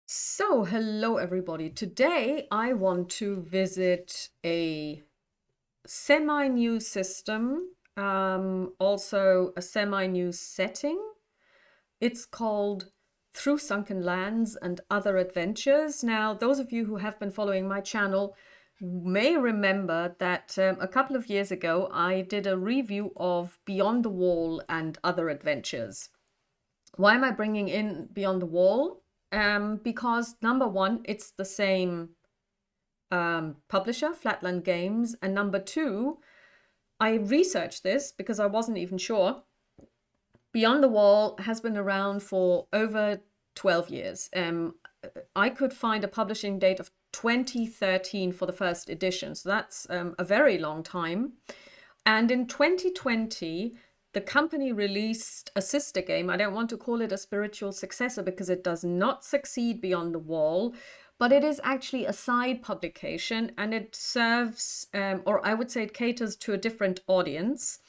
So, hello everybody. Today I want to visit a semi-new system, also a semi-new setting. It's called Through Sunken Lands and Other Adventures. Now, those of you who have been following my channel may remember that a couple of years ago I did a review of Beyond the Wall and Other Adventures. Why am I bringing in Beyond the Wall? Because number one, it's the same publisher, Flatland Games, and number two, I researched this because I wasn't even sure. Beyond the Wall has been around for over 12 years. I could find a publishing date of 2013 for the first edition, so that's a very long time. And in 2020, the company released a sister game. I don't want to call it a spiritual successor because it does not succeed Beyond the Wall, but it is actually a side publication and it serves, or I would say it caters to a different audience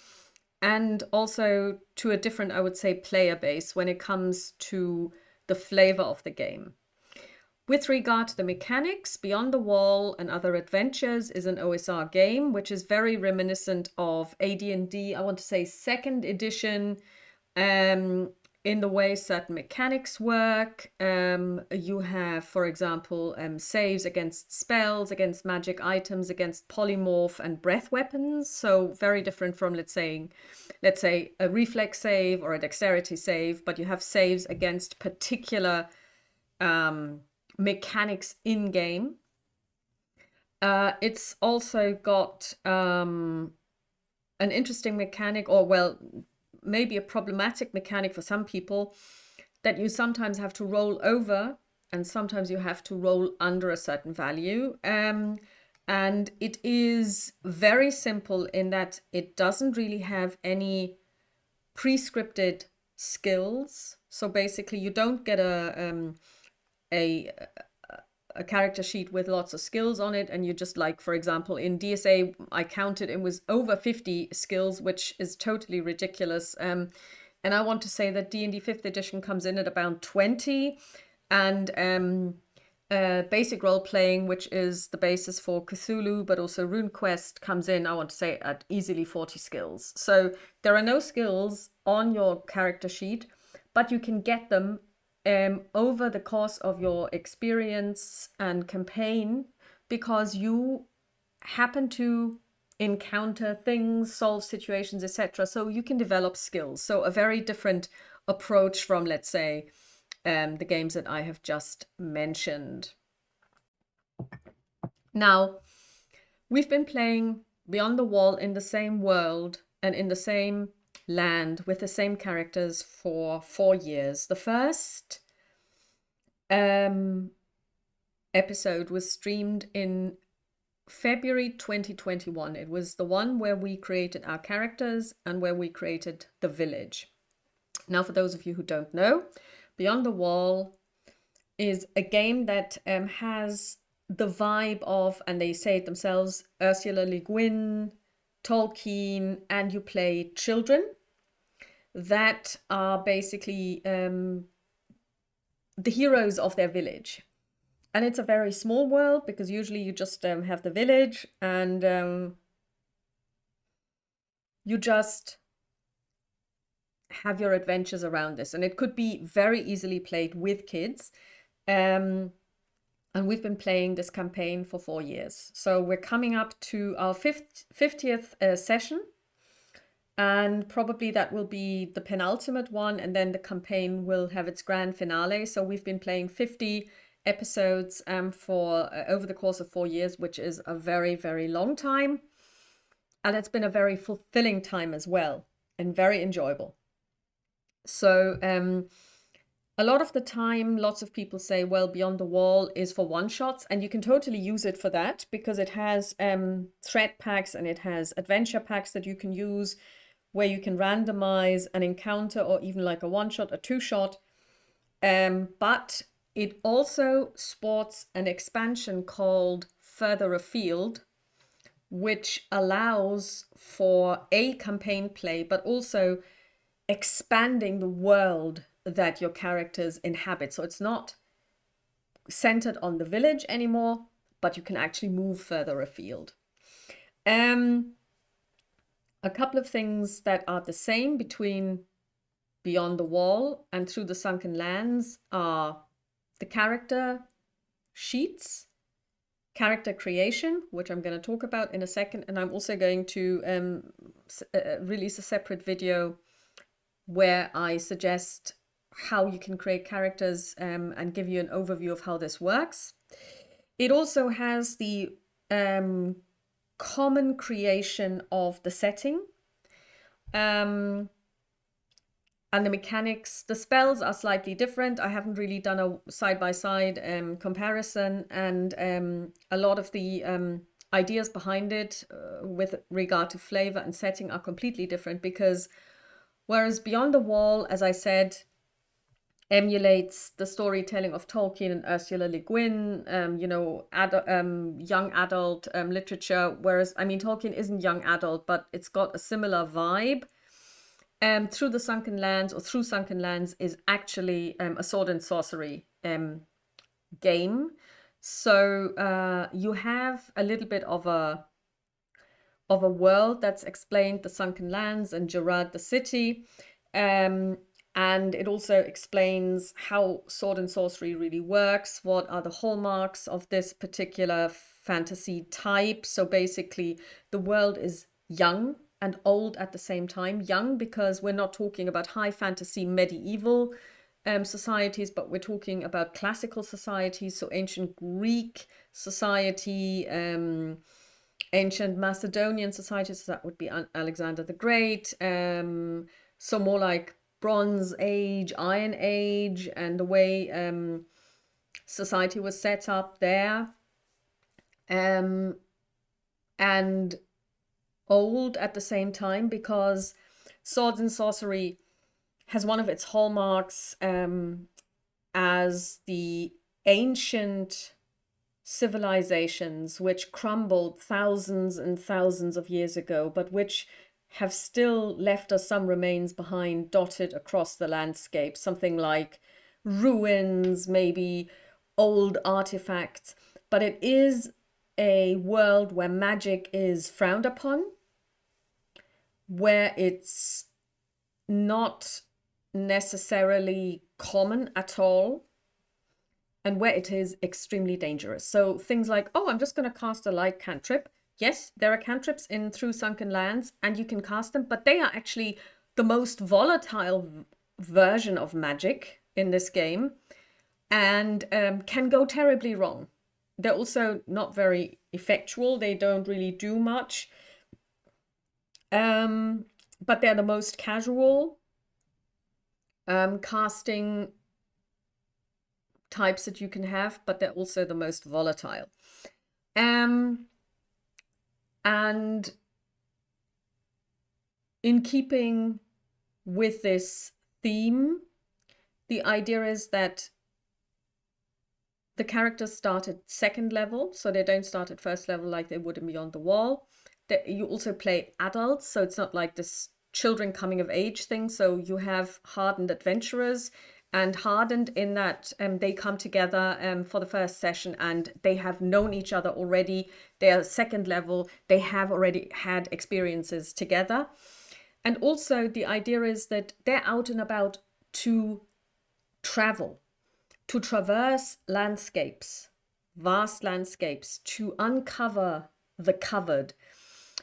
and also to a different, I would say, player base when it comes to the flavor of the game. With regard to the mechanics, Beyond the Wall and Other Adventures is an OSR game, which is very reminiscent of AD&D, I want to say second edition, in the way certain mechanics work. You have, for example, saves against spells, against magic items, against polymorph and breath weapons. So very different from, let's say a reflex save or a dexterity save, but you have saves against particular mechanics in game. It's also got an interesting mechanic, or well, maybe a problematic mechanic for some people, that you sometimes have to roll over and sometimes you have to roll under a certain value. And it is very simple in that it doesn't really have any pre-scripted skills. So basically you don't get a character sheet with lots of skills on it, and you just, like, for example, in DSA I counted it was over 50 skills, which is totally ridiculous. And I want to say that D&D 5th edition comes in at about 20, and basic role playing, which is the basis for Cthulhu but also RuneQuest, comes in, I want to say, at easily 40 skills. So there are no skills on your character sheet, but you can get them over the course of your experience and campaign, because you happen to encounter things, solve situations, etc. So you can develop skills. So a very different approach from, let's say, the games that I have just mentioned. Now, we've been playing Beyond the Wall in the same world and in the same land with the same characters for 4 years. The first episode was streamed in February 2021. It was the one where we created our characters and where we created the village. Now, for those of you who don't know, Beyond the Wall is a game that has the vibe of, and they say it themselves, Ursula Le Guin, Tolkien, and you play children that are basically the heroes of their village. And it's a very small world because usually you just have the village and you just have your adventures around this. And it could be very easily played with kids. And we've been playing this campaign for 4 years. So we're coming up to our 50th session. And probably that will be the penultimate one. And then the campaign will have its grand finale. So we've been playing 50 episodes for over the course of 4 years, which is a very, very long time. And it's been a very fulfilling time as well, and very enjoyable. So a lot of the time, lots of people say, well, Beyond the Wall is for one-shots, and you can totally use it for that because it has threat packs and it has adventure packs that you can use where you can randomize an encounter or even like a one-shot, a two-shot. But it also sports an expansion called Further Afield, which allows for a campaign play, but also expanding the world that your characters inhabit. So it's not centered on the village anymore, but you can actually move further afield. A couple of things that are the same between Beyond the Wall and Through the Sunken Lands are the character sheets, character creation, which I'm going to talk about in a second, and I'm also going to release a separate video where I suggest how you can create characters and give you an overview of how this works. It also has the common creation of the setting and the mechanics. The spells are slightly different. I haven't really done a side-by-side comparison, and a lot of the ideas behind it with regard to flavor and setting are completely different, because whereas Beyond the Wall, as I said, emulates the storytelling of Tolkien and Ursula Le Guin, young adult literature, whereas, I mean, Tolkien isn't young adult, but it's got a similar vibe. Through the Sunken Lands, or Through Sunken Lands, is actually a sword and sorcery game. So you have a little bit of a world that's explained, the Sunken Lands and Gerard the city, and it also explains how sword and sorcery really works, what are the hallmarks of this particular fantasy type. So basically the world is young and old at the same time. Young because we're not talking about high fantasy medieval societies, but we're talking about classical societies, so ancient Greek society, ancient Macedonian societies, so that would be Alexander the Great, so more like Bronze Age, Iron Age, and the way society was set up there, and old at the same time, because swords and sorcery has one of its hallmarks as the ancient civilizations which crumbled thousands and thousands of years ago, but which have still left us some remains behind, dotted across the landscape, something like ruins, maybe old artifacts. But it is a world where magic is frowned upon, where it's not necessarily common at all, and where it is extremely dangerous. So things like, oh, I'm just going to cast a light cantrip. Yes, there are cantrips in Through Sunken Lands, and you can cast them, but they are actually the most volatile version of magic in this game, and can go terribly wrong. They're also not very effectual. They don't really do much. But they're the most casual casting types that you can have, but they're also the most volatile. And in keeping with this theme, the idea is that the characters start at second level, so they don't start at first level like they would in Beyond the Wall. You also play adults, so it's not like this children coming of age thing. So you have hardened adventurers, and hardened in that they come together for the first session and they have known each other already. They are second level. They have already had experiences together. And also the idea is that they're out and about to travel, to traverse landscapes, vast landscapes, to uncover the covered,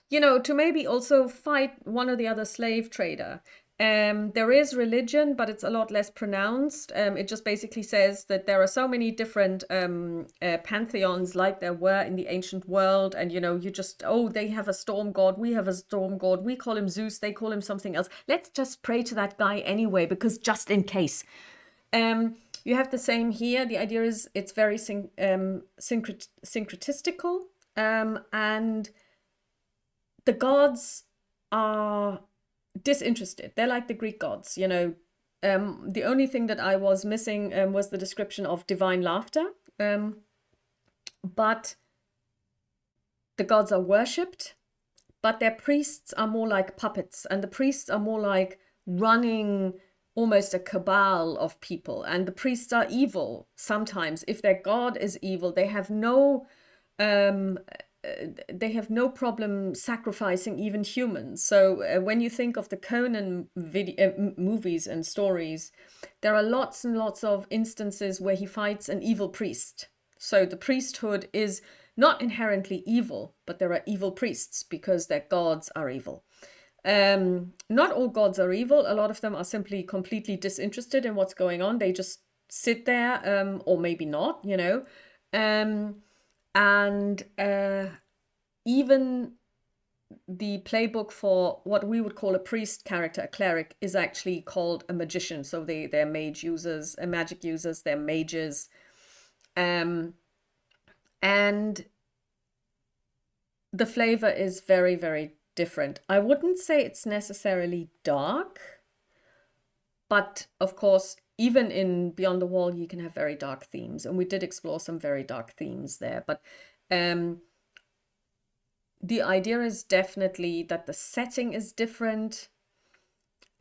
to maybe also fight one or the other slave trader. There is religion, but it's a lot less pronounced. It just basically says that there are so many different pantheons like there were in the ancient world. And, they have a storm god, we have a storm god, we call him Zeus, they call him something else. Let's just pray to that guy anyway, because just in case. You have the same here. The idea is it's very syncretistical, and the gods are disinterested. They're like the Greek gods, the only thing that I was missing was the description of divine laughter, but the gods are worshipped, but their priests are more like puppets, and the priests are more like running almost a cabal of people, and the priests are evil sometimes. If their god is evil, they have no problem sacrificing even humans. So when you think of the Conan movies and stories, there are lots and lots of instances where he fights an evil priest. So the priesthood is not inherently evil, but there are evil priests because their gods are evil. Not all gods are evil. A lot of them are simply completely disinterested in what's going on. They just sit there, or maybe not, you know. And even the playbook for what we would call a priest character, a cleric, is actually called a magician. So they're mage users, magic users, they're mages. And the flavor is very, very different. I wouldn't say it's necessarily dark, but of course, even in Beyond the Wall, you can have very dark themes, and we did explore some very dark themes there. But the idea is definitely that the setting is different,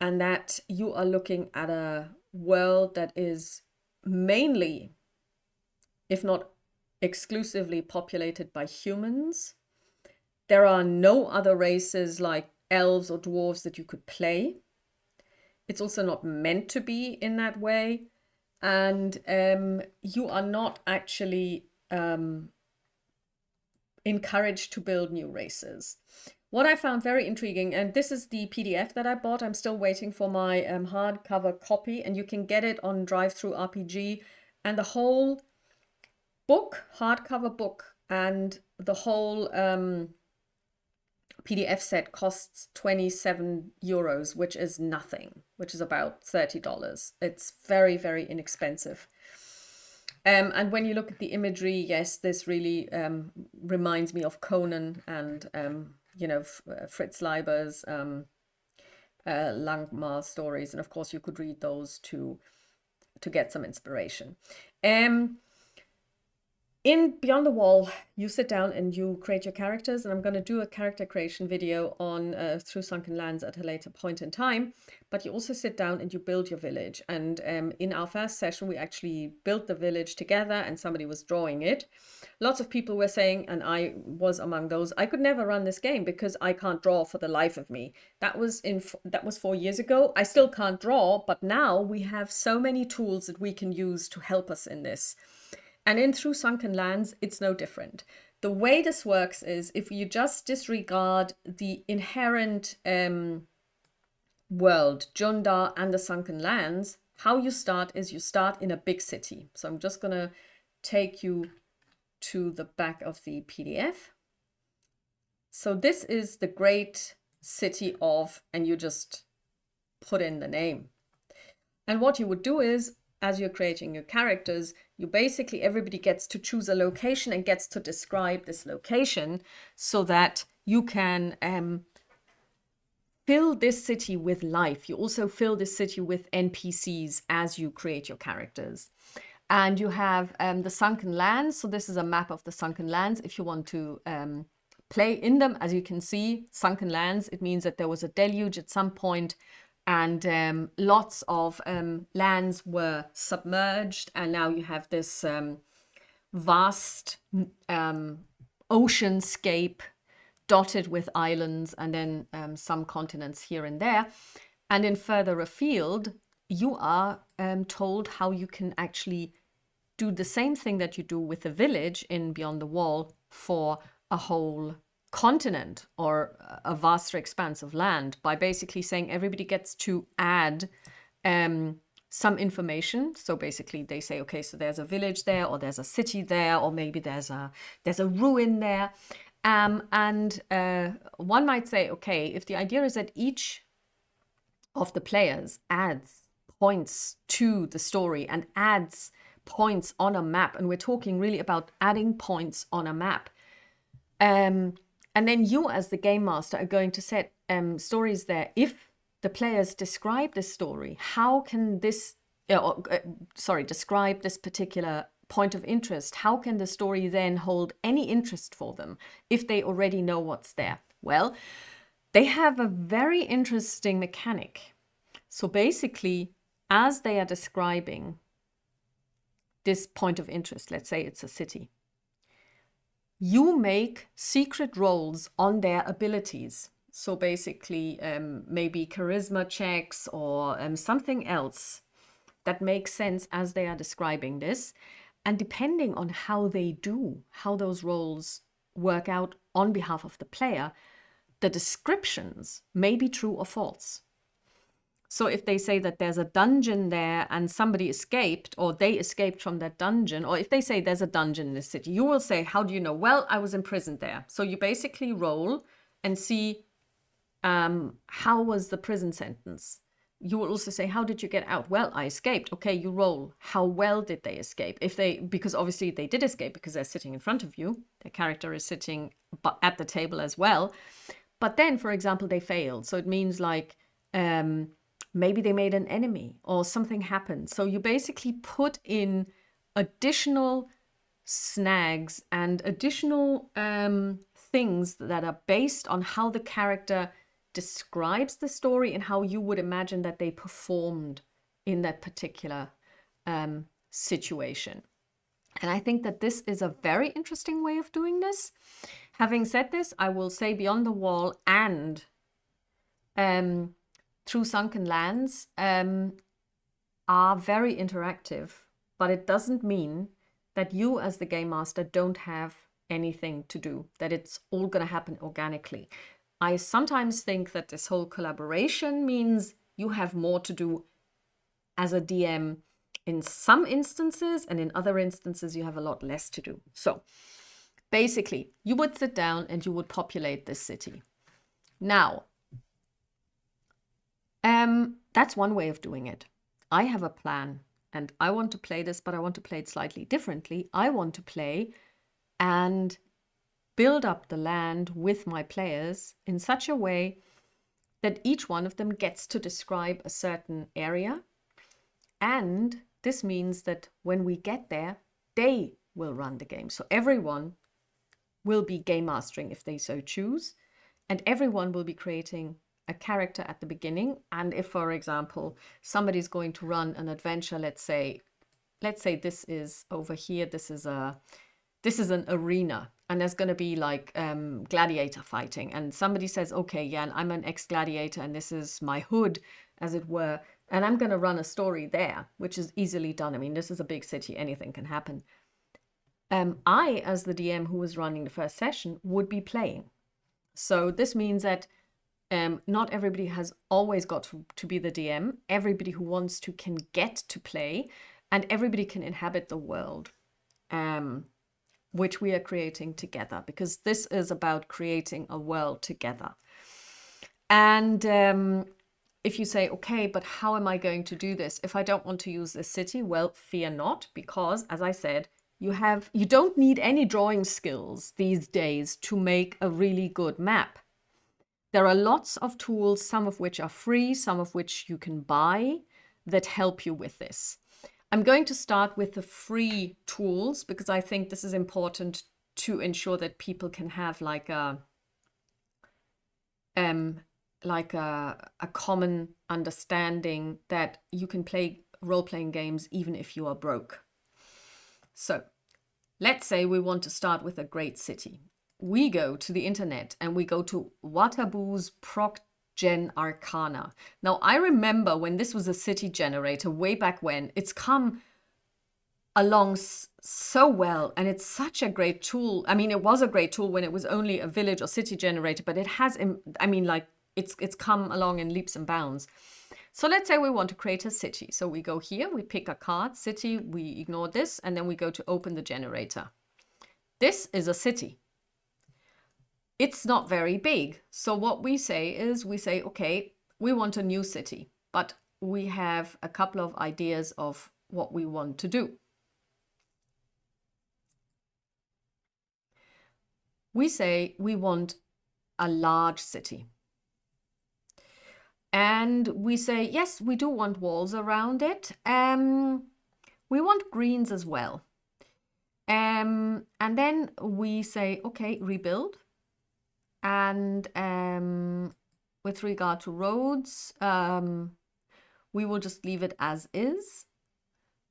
and that you are looking at a world that is mainly, if not exclusively, populated by humans. There are no other races like elves or dwarves that you could play. It's also not meant to be in that way. And you are not actually encouraged to build new races. What I found very intriguing, and this is the PDF that I bought. I'm still waiting for my hardcover copy, and you can get it on DriveThruRPG. And the whole book, hardcover book, and the whole PDF set costs 27 euros, which is nothing, which is about $30. It's very, very inexpensive. And when you look at the imagery, yes, this really reminds me of Conan and, you know, Fritz Leiber's Langmar stories. And of course, you could read those to get some inspiration. In Beyond the Wall, you sit down and you create your characters, and I'm going to do a character creation video on through Sunken Lands at a later point in time. But you also sit down and you build your village. And in our first session, we actually built the village together, and somebody was drawing it. Lots of people were saying, and I was among those, I could never run this game because I can't draw for the life of me. That was 4 years ago. I still can't draw, but now we have so many tools that we can use to help us in this. And in Through Sunken Lands, it's no different. The way this works is if you just disregard the inherent world, Jundar and the Sunken Lands, how you start is you start in a big city. So I'm just going to take you to the back of the PDF. So this is the great city of, and you just put in the name. And what you would do is, as you're creating your characters, you basically, everybody gets to choose a location and gets to describe this location so that you can fill this city with life. You also fill this city with NPCs as you create your characters. And you have the Sunken Lands. So this is a map of the Sunken Lands. If you want to play in them, as you can see, Sunken Lands, it means that there was a deluge at some point, and lots of lands were submerged, and now you have this vast oceanscape dotted with islands, and then some continents here and there. And in further afield, you are told how you can actually do the same thing that you do with the village in Beyond the Wall for a whole continent or a vaster expanse of land, by basically saying everybody gets to add some information. So basically they say, okay, so there's a village there, or there's a city there, or maybe there's a ruin there. And one might say, okay, if the idea is that each of the players adds points to the story and adds points on a map, and we're talking really about adding points on a map, and then you as the game master are going to set stories there. If the players describe this story, how can this, describe this particular point of interest, how can the story then hold any interest for them if they already know what's there? Well, they have a very interesting mechanic. So basically, as they are describing this point of interest, let's say it's a city, you make secret rolls on their abilities. So basically, maybe charisma checks or something else that makes sense as they are describing this. And depending on how they do, how those rolls work out on behalf of the player, the descriptions may be true or false. So if they say that there's a dungeon there and somebody escaped, or they escaped from that dungeon, or if they say there's a dungeon in this city, you will say, how do you know? Well, I was imprisoned there. So you basically roll and see how was the prison sentence. You will also say, how did you get out? Well, I escaped. Okay, you roll. How well did they escape? Because obviously they did escape because they're sitting in front of you. Their character is sitting at the table as well. But then, for example, they failed. So it means like, maybe they made an enemy or something happened. So you basically put in additional snags and additional things that are based on how the character describes the story and how you would imagine that they performed in that particular situation. And I think that this is a very interesting way of doing this. Having said this, I will say Beyond the Wall and through Sunken Lands are very interactive, but it doesn't mean that you as the game master don't have anything to do, that it's all going to happen organically. I sometimes think that this whole collaboration means you have more to do as a DM in some instances, and in other instances you have a lot less to do. So basically, you would sit down and you would populate this city. Now, that's one way of doing it. I have a plan and I want to play this, but I want to play it slightly differently. I want to play and build up the land with my players in such a way that each one of them gets to describe a certain area. And this means that when we get there, they will run the game. So everyone will be game mastering if they so choose, and everyone will be creating a character at the beginning. And if, for example, somebody's going to run an adventure, let's say this is over here, this is an arena, and there's going to be like gladiator fighting, and somebody says, okay, yeah, I'm an ex-gladiator and this is my hood, as it were, and I'm going to run a story there, which is easily done. I mean, this is a big city, anything can happen. I, as the DM who was running the first session, would be playing. So this means that not everybody has always got to be the DM. Everybody who wants to can get to play, and everybody can inhabit the world, which we are creating together, because this is about creating a world together. And if you say, okay, but how am I going to do this if I don't want to use this city? Well, fear not, because as I said, you don't need any drawing skills these days to make a really good map. There are lots of tools, some of which are free, some of which you can buy, that help you with this. I'm going to start with the free tools because I think this is important to ensure that people can have like a common understanding that you can play role-playing games even if you are broke. So let's say we want to start with a great city. We go to the internet and we go to Waterbu's Proc Gen Arcana. Now, I remember when this was a city generator way back when. It's come along so well, and it's such a great tool. I mean, it was a great tool when it was only a village or city generator, but it has, I mean, like it's come along in leaps and bounds. So let's say we want to create a city. So we go here, we pick a card, city, we ignore this, and then we go to open the generator. This is a city. It's not very big. So what we say is, okay, we want a new city, but we have a couple of ideas of what we want to do. We say we want a large city. And we say, yes, we do want walls around it. We want greens as well. And then we say, okay, rebuild. And with regard to roads, we will just leave it as is.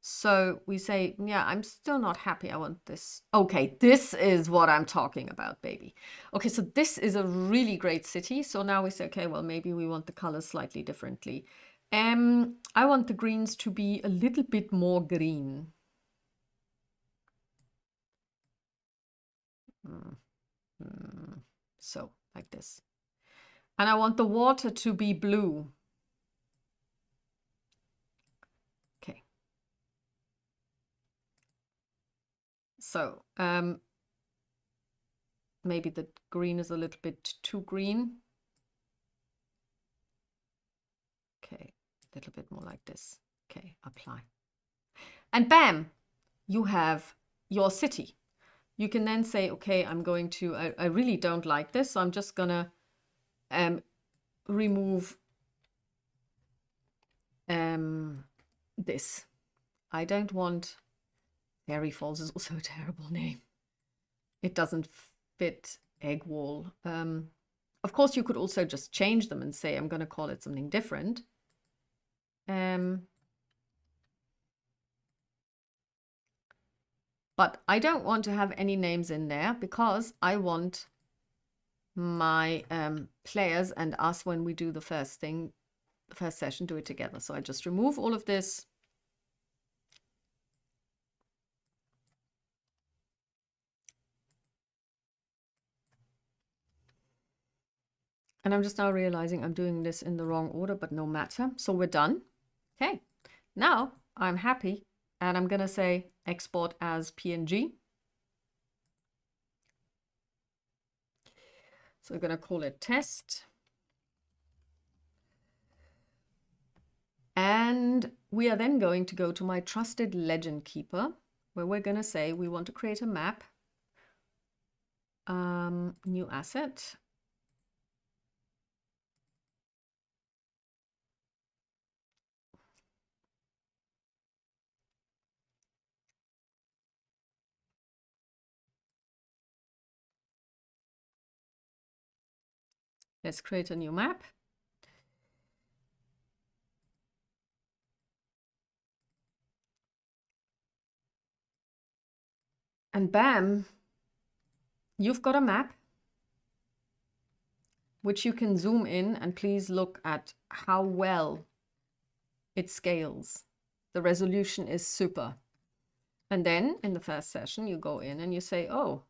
So we say, yeah, I'm still not happy. I want this. Okay, this is what I'm talking about, baby. Okay, so this is a really great city. So now we say, okay, well, maybe we want the colors slightly differently. I want the greens to be a little bit more green. So like this. And I want the water to be blue. Okay. So maybe the green is a little bit too green. Okay, a little bit more like this. Okay, apply. And bam, you have your city. You can then say, okay, I'm going to, I really don't like this, so I'm just gonna remove this. I don't want, Fairy Falls is also a terrible name. It doesn't fit egg wall. Of course, you could also just change them and say, I'm going to call it something different. But I don't want to have any names in there because I want my players and us, when we do the first thing, the first session, do it together. So I just remove all of this. And I'm just now realizing I'm doing this in the wrong order, but no matter. So we're done. Okay, now I'm happy and I'm going to say export as PNG. So we're going to call it test. And we are then going to go to my trusted legend keeper, where we're going to say we want to create a map. New asset. Let's create a new map. And bam, you've got a map, which you can zoom in, and please look at how well it scales. The resolution is super. And then in the first session, you go in and you say, oh,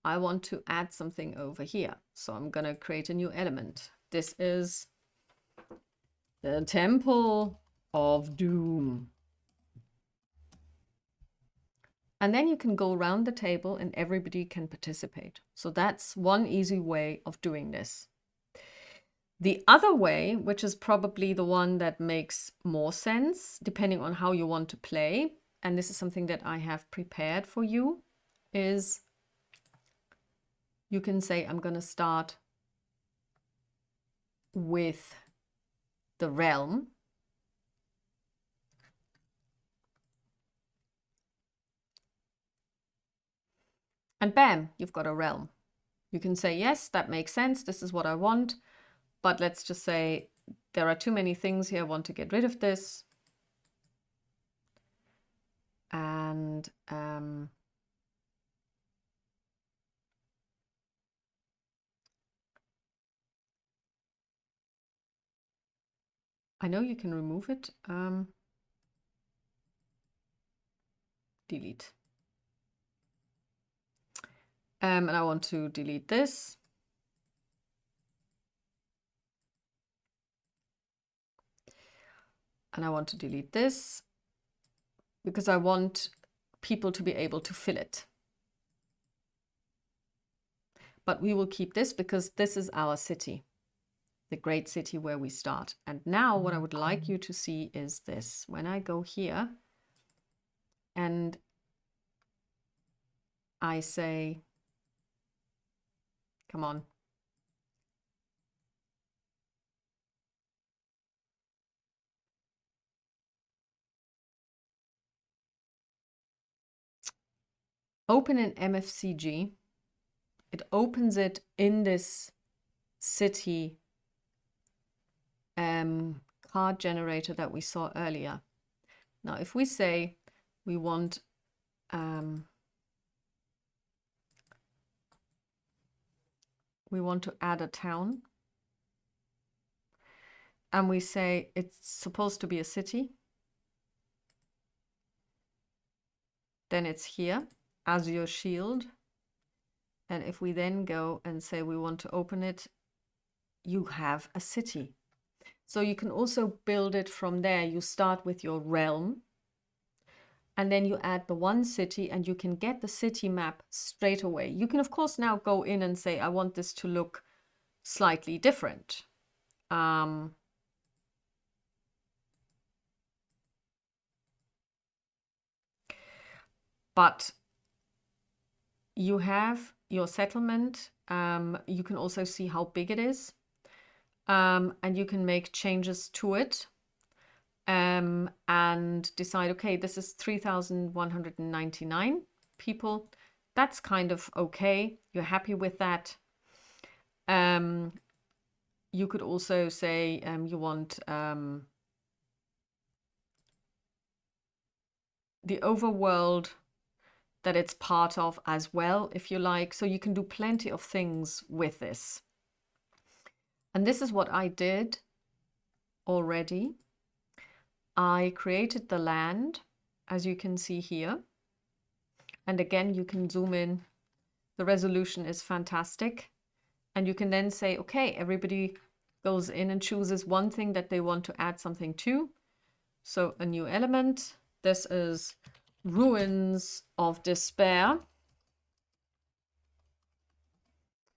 I want to add something over here. So I'm going to create a new element. This is the Temple of Doom. And then you can go around the table and everybody can participate. So that's one easy way of doing this. The other way, which is probably the one that makes more sense, depending on how you want to play, and this is something that I have prepared for you, is you can say, I'm going to start with the realm. And bam, you've got a realm. You can say, yes, that makes sense. This is what I want. But let's just say there are too many things here. I want to get rid of this. And I know you can remove it. Delete. And I want to delete this. And I want to delete this because I want people to be able to fill it. But we will keep this because this is our city, the great city where we start. And now what I would like you to see is this. When I go here and I say, come on. Open an MFCG. It opens it in this city card generator that we saw earlier. Now, if we say we want to add a town, and we say it's supposed to be a city, then it's here as your shield. And if we then go and say we want to open it, you have a city. So you can also build it from there. You start with your realm, and then you add the one city, and you can get the city map straight away. You can, of course, now go in and say, I want this to look slightly different. But you have your settlement. You can also see how big it is. And you can make changes to it and decide, okay, this is 3,199 people. That's kind of okay. You're happy with that. You could also say you want the overworld that it's part of as well, if you like. So you can do plenty of things with this. And this is what I did already. I created the land, as you can see here. And again, you can zoom in. The resolution is fantastic. And you can then say, okay, everybody goes in and chooses one thing that they want to add something to. So a new element. This is Ruins of Despair.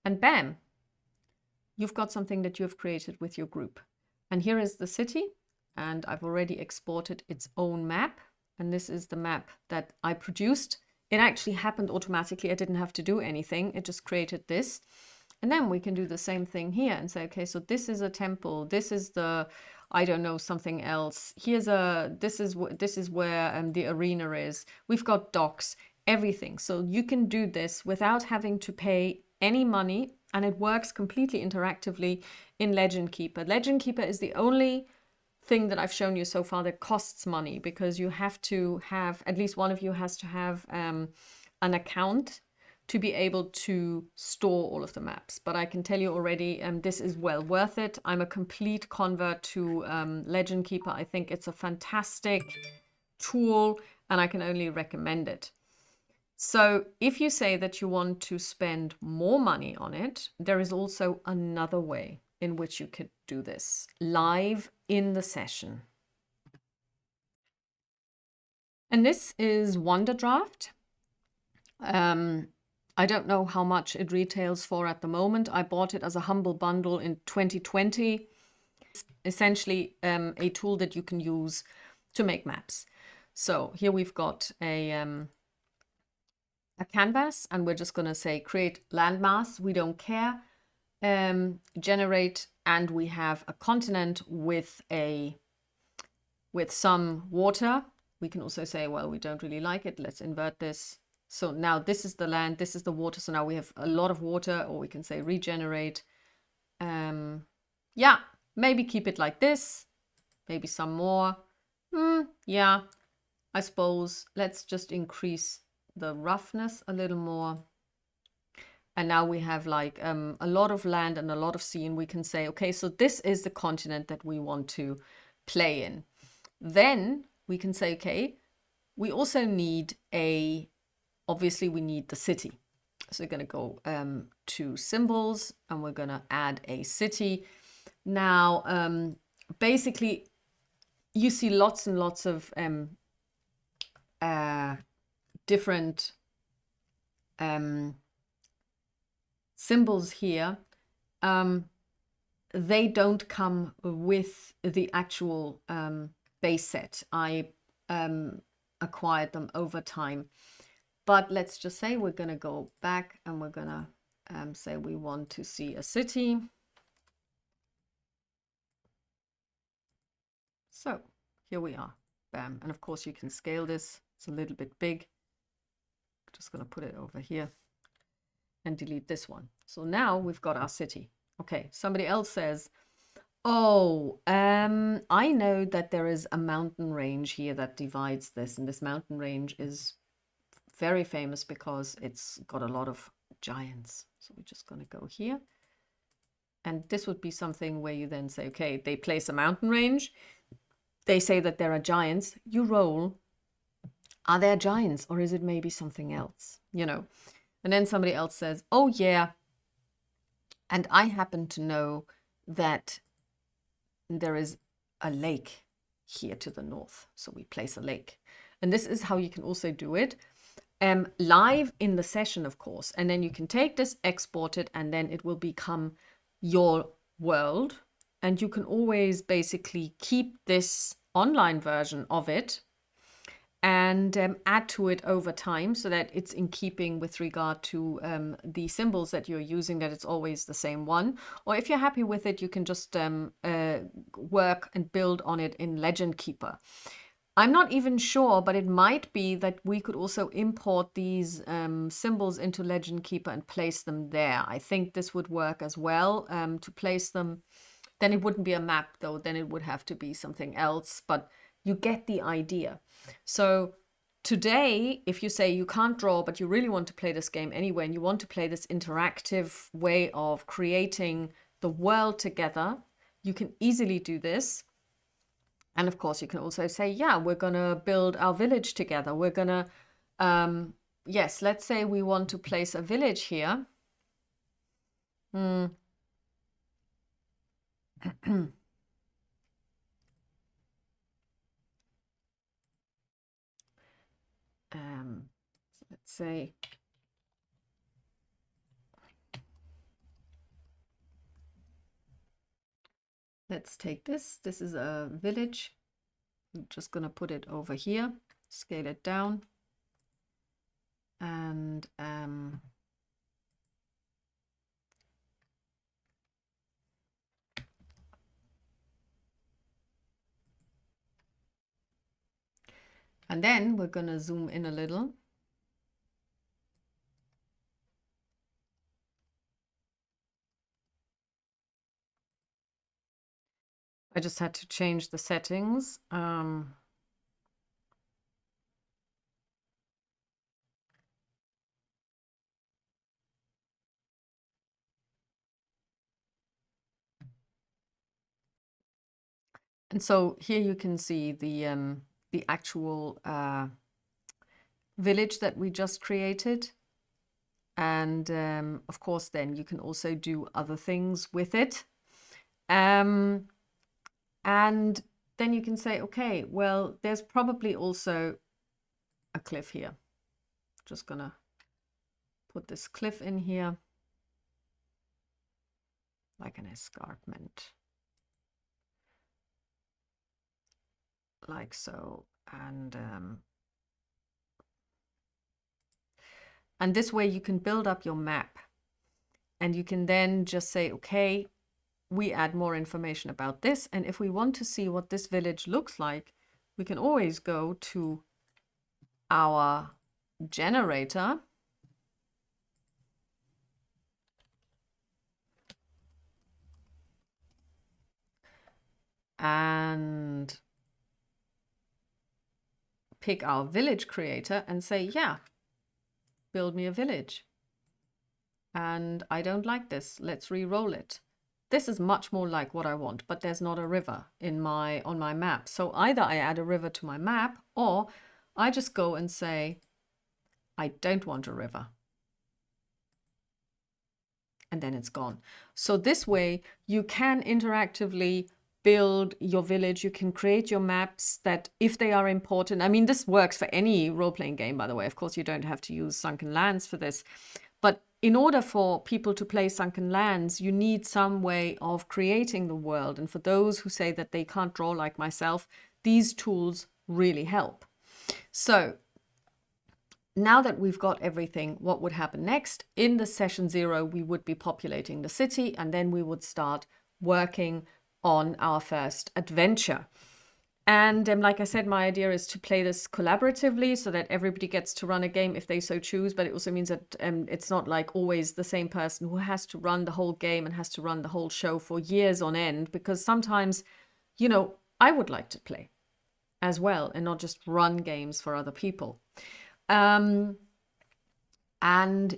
And bam, you've got something that you've created with your group. And here is the city. And I've already exported its own map. And this is the map that I produced. It actually happened automatically. I didn't have to do anything. It just created this. And then we can do the same thing here and say, okay, so this is a temple. This is the, I don't know, something else. Here's a, this is where the arena is. We've got docks, everything. So you can do this without having to pay any money. And it works completely interactively in Legend Keeper. Legend Keeper is the only thing that I've shown you so far that costs money, because you have to have, at least one of you has to have an account to be able to store all of the maps. But I can tell you already, this is well worth it. I'm a complete convert to Legend Keeper. I think it's a fantastic tool and I can only recommend it. So if you say that you want to spend more money on it, there is also another way in which you could do this live in the session. And this is Wonderdraft. I don't know how much it retails for at the moment. I bought it as a humble bundle in 2020. It's essentially a tool that you can use to make maps. So here we've got a canvas, and we're just going to say create landmass. We don't care. Generate, and we have a continent with some water. We can also say, well, we don't really like it. Let's invert this. So now this is the land, this is the water. So now we have a lot of water, or we can say regenerate. Yeah, maybe keep it like this. Maybe some more. Yeah, I suppose let's just increase the roughness a little more. And now we have like a lot of land and a lot of sea, and we can say, okay, so this is the continent that we want to play in. Then we can say, okay, we also need obviously we need the city. So we're going to go to symbols, and we're going to add a city. Now, basically, you see lots and lots of different symbols here. They don't come with the actual base set. I acquired them over time. But let's just say we're going to go back, and we're going to say we want to see a city. So here we are. Bam. And of course you can scale this. It's a little bit big. Just going to put it over here and delete this one. So now we've got our city. Okay, somebody else says, Oh, I know that there is a mountain range here that divides this, and this mountain range is very famous because it's got a lot of giants. So we're just going to go here. And this would be something where you then say, okay, they place a mountain range. They say that there are giants. You roll. Are there giants or is it maybe something else? You know, and then somebody else says, oh, yeah. And I happen to know that there is a lake here to the north. So we place a lake. And this is how you can also do it. Live in the session, of course. And then you can take this, export it, and then it will become your world. And you can always basically keep this online version of it and add to it over time so that it's in keeping with regard to the symbols that you're using, that it's always the same one. Or if you're happy with it, you can just work and build on it in Legend Keeper. I'm not even sure, but it might be that we could also import these symbols into Legend Keeper and place them there. I think this would work as well to place them. Then it wouldn't be a map though, then it would have to be something else, but you get the idea. So today, if you say you can't draw, but you really want to play this game anyway, and you want to play this interactive way of creating the world together, you can easily do this. And of course, you can also say, yeah, we're going to build our village together. We're going to, yes, let's say we want to place a village here. So let's say, let's take this. This is a village. I'm just going to put it over here, scale it down. And then we're going to zoom in a little. I just had to change the settings. And so here you can see the actual village that we just created. And of course, then you can also do other things with it. And then you can say, okay, well, there's probably also a cliff here. Just gonna put this cliff in here, like an escarpment, like so. And this way you can build up your map, and you can then just say, okay, we add more information about this. And if we want to see what this village looks like, we can always go to our generator. And pick our village creator and say, yeah, build me a village. And I don't like this. Let's re-roll it. This is much more like what I want, but there's not a river on my map. So either I add a river to my map, or I just go and say, I don't want a river. And then it's gone. So this way you can interactively build your village. You can create your maps that, if they are important, I mean, this works for any role-playing game, by the way. Of course, you don't have to use Sunken Lands for this. But in order for people to play Sunken Lands, you need some way of creating the world. And for those who say that they can't draw like myself, these tools really help. So now that we've got everything, what would happen next? In the session 0, we would be populating the city, and then we would start working on our first adventure. And like I said, my idea is to play this collaboratively so that everybody gets to run a game if they so choose. But it also means that it's not like always the same person who has to run the whole game and has to run the whole show for years on end. Because sometimes, you know, I would like to play as well and not just run games for other people. And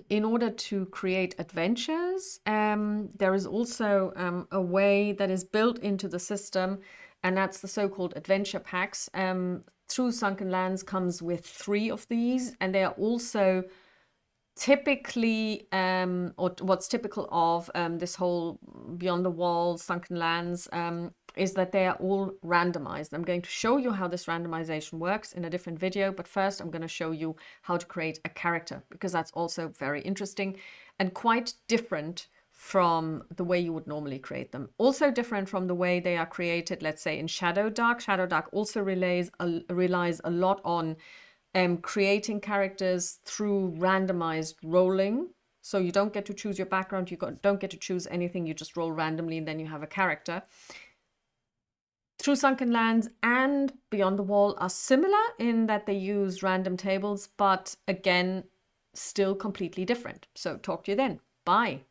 in order to create adventures, there is also a way that is built into the system, and that's the so-called adventure packs. Through Sunken Lands comes with 3 of these, and they are also typically, or what's typical of this whole Beyond the Wall, Sunken Lands, is that they are all randomized. I'm going to show you how this randomization works in a different video, but first I'm going to show you how to create a character, because that's also very interesting and quite different from the way you would normally create them. Also different from the way they are created, let's say in Shadow Dark. Shadow Dark also relies a lot on creating characters through randomized rolling. So you don't get to choose your background, you don't get to choose anything, you just roll randomly and then you have a character. Through Sunken Lands and Beyond the Wall are similar in that they use random tables, but again, still completely different. So talk to you then. Bye.